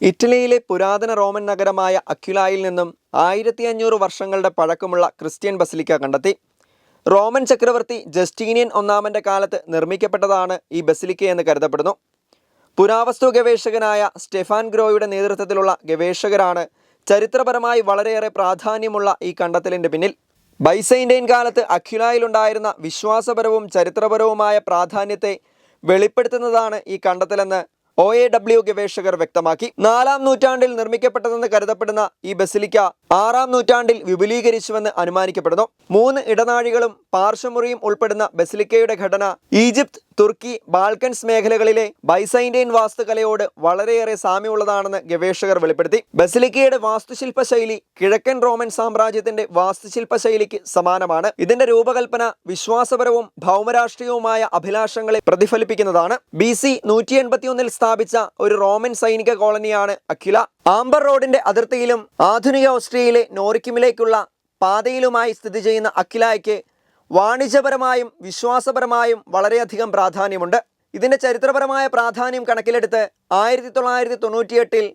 ഇറ്റലിയിലെ പുരാതന റോമൻ നഗരമായ അക്വിലായിൽ നിന്നും 1500 വർഷങ്ങളുടെ പഴക്കമുള്ള ക്രിസ്ത്യൻ ബസിലിക്ക കണ്ടെത്തി. റോമൻ ചക്രവർത്തി ജസ്റ്റീനിയൻ ഒന്നാമൻ്റെ കാലത്ത് നിർമ്മിക്കപ്പെട്ടതാണ് ഈ ബസിലിക്ക എന്ന് കരുതപ്പെടുന്നു. പുരാവസ്തു ഗവേഷകനായ സ്റ്റെഫാൻ ഗ്രോയുടെ നേതൃത്വത്തിലുള്ള ഗവേഷകരാണ് ചരിത്രപരമായി വളരെയേറെ പ്രാധാന്യമുള്ള ഈ കണ്ടെത്തലിൻ്റെ പിന്നിൽ. ബൈസൈൻറ്റൈൻ കാലത്ത് അക്വിലായിലുണ്ടായിരുന്ന വിശ്വാസപരവും ചരിത്രപരവുമായ പ്രാധാന്യത്തെ വെളിപ്പെടുത്തുന്നതാണ് ഈ കണ്ടെത്തലെന്ന് OAW ഗവേഷകർ വ്യക്തമാക്കി. 4-ാം നൂറ്റാണ്ടിൽ നിർമ്മിക്കപ്പെട്ടതെന്ന് കരുതപ്പെടുന്ന ഈ ബസിലിക്ക 6-ാം നൂറ്റാണ്ടിൽ വിപുലീകരിച്ചുവെന്ന് അനുമാനിക്കപ്പെടുന്നു. 3 ഇടനാഴികളും പാർശ്വമുറിയും ഉൾപ്പെടുന്ന ബസിലിക്കയുടെ ഘടന ഈജിപ്ത്, തുർക്കി, ബാൽക്കൻസ് മേഖലകളിലെ ബൈസൈൻറ്റൈൻ വാസ്തുകലയോട് വളരെയേറെ സാമ്യമുള്ളതാണെന്ന് ഗവേഷകർ വെളിപ്പെടുത്തി. ബസിലിക്കയുടെ വാസ്തുശില്പ ശൈലി കിഴക്കൻ റോമൻ സാമ്രാജ്യത്തിന്റെ വാസ്തുശില്പ ശൈലിക്ക് സമാനമാണ്. ഇതിന്റെ രൂപകൽപ്പന വിശ്വാസപരവും ഭൗമരാഷ്ട്രീയവുമായ അഭിലാഷങ്ങളെ പ്രതിഫലിപ്പിക്കുന്നതാണ്. BC 181-ൽ സ്ഥാപിച്ച ഒരു റോമൻ സൈനിക കോളനിയാണ് അക്വില. ആംബർ റോഡിന്റെ അതിർത്തിയിലും ആധുനിക ഓസ്ട്രിയയിലെ നോറിക്കിമിലേക്കുള്ള പാതയിലുമായി സ്ഥിതി ചെയ്യുന്ന അക്വിലയ്ക്ക് വാണിജ്യപരമായും വിശ്വാസപരമായും വളരെയധികം പ്രാധാന്യമുണ്ട്. ഇതിൻ്റെ ചരിത്രപരമായ പ്രാധാന്യം കണക്കിലെടുത്ത് 1998-ൽ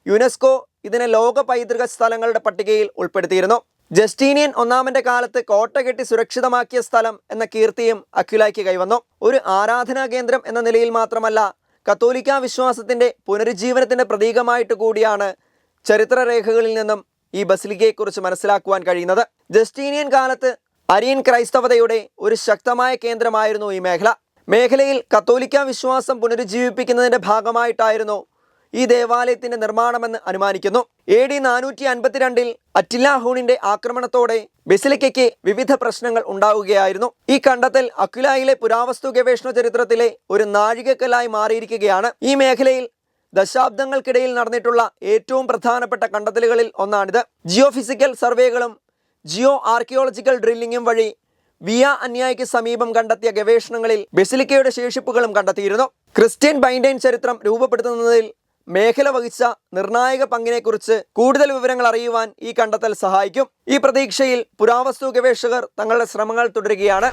യുനെസ്കോ ഇതിനെ ലോക പൈതൃക സ്ഥലങ്ങളുടെ പട്ടികയിൽ ഉൾപ്പെടുത്തിയിരുന്നു. ജസ്റ്റീനിയൻ ഒന്നാമൻ്റെ കാലത്ത് കോട്ട കെട്ടി സുരക്ഷിതമാക്കിയ സ്ഥലം എന്ന കീർത്തിയും അക്വിലയ്ക്ക് കൈവന്നു. ഒരു ആരാധനാ കേന്ദ്രം എന്ന നിലയിൽ മാത്രമല്ല, കത്തോലിക്ക വിശ്വാസത്തിൻ്റെ പുനരുജ്ജീവനത്തിൻ്റെ പ്രതീകമായിട്ട് കൂടിയാണ് ചരിത്രരേഖകളിൽ നിന്നും ഈ ബസിലിക്കയെക്കുറിച്ച് മനസ്സിലാക്കുവാൻ കഴിയുന്നത്. ജസ്റ്റീനിയൻ കാലത്ത് അരിയൻ ക്രൈസ്തവതയുടെ ഒരു ശക്തമായ കേന്ദ്രമായിരുന്നു ഈ മേഖലയിൽ കത്തോലിക്ക വിശ്വാസം പുനരുജ്ജീവിപ്പിക്കുന്നതിൻ്റെ ഭാഗമായിട്ടായിരുന്നു ഈ ദേവാലയത്തിൻ്റെ നിർമ്മാണമെന്ന് അനുമാനിക്കുന്നു. AD 452-ൽ അറ്റില്ല ഹൂണിന്റെ ആക്രമണത്തോടെ ബസിലിക്കയ്ക്ക് വിവിധ പ്രശ്നങ്ങൾ ഉണ്ടാവുകയായിരുന്നു. ഈ കണ്ടെത്തൽ അക്വിലായിലെ പുരാവസ്തു ഗവേഷണ ചരിത്രത്തിലെ ഒരു നാഴികക്കല്ലായി മാറിയിരിക്കുകയാണ്. ഈ മേഖലയിൽ ദശാബ്ദങ്ങൾക്കിടയിൽ നടന്നിട്ടുള്ള ഏറ്റവും പ്രധാനപ്പെട്ട കണ്ടെത്തലുകളിൽ ഒന്നാണിത്. ജിയോഫിസിക്കൽ സർവേകളും ജിയോ ആർക്കിയോളജിക്കൽ ഡ്രില്ലിങ്ങും വഴി വിയ അന്യായ്ക്ക് സമീപം കണ്ടെത്തിയ ഗവേഷണങ്ങളിൽ ബസിലിക്കയുടെ ശേഷിപ്പുകളും കണ്ടെത്തിയിരുന്നു. ക്രിസ്ത്യൻ ബൈൻറ്റൈൻ ചരിത്രം രൂപപ്പെടുത്തുന്നതിൽ മേഖല വഹിച്ച നിർണായക പങ്കിനെക്കുറിച്ച് കൂടുതൽ വിവരങ്ങൾ അറിയുവാൻ ഈ കണ്ടെത്തൽ സഹായിക്കും. ഈ പ്രതീക്ഷയിൽ പുരാവസ്തു ഗവേഷകർ തങ്ങളുടെ ശ്രമങ്ങൾ തുടരുകയാണ്.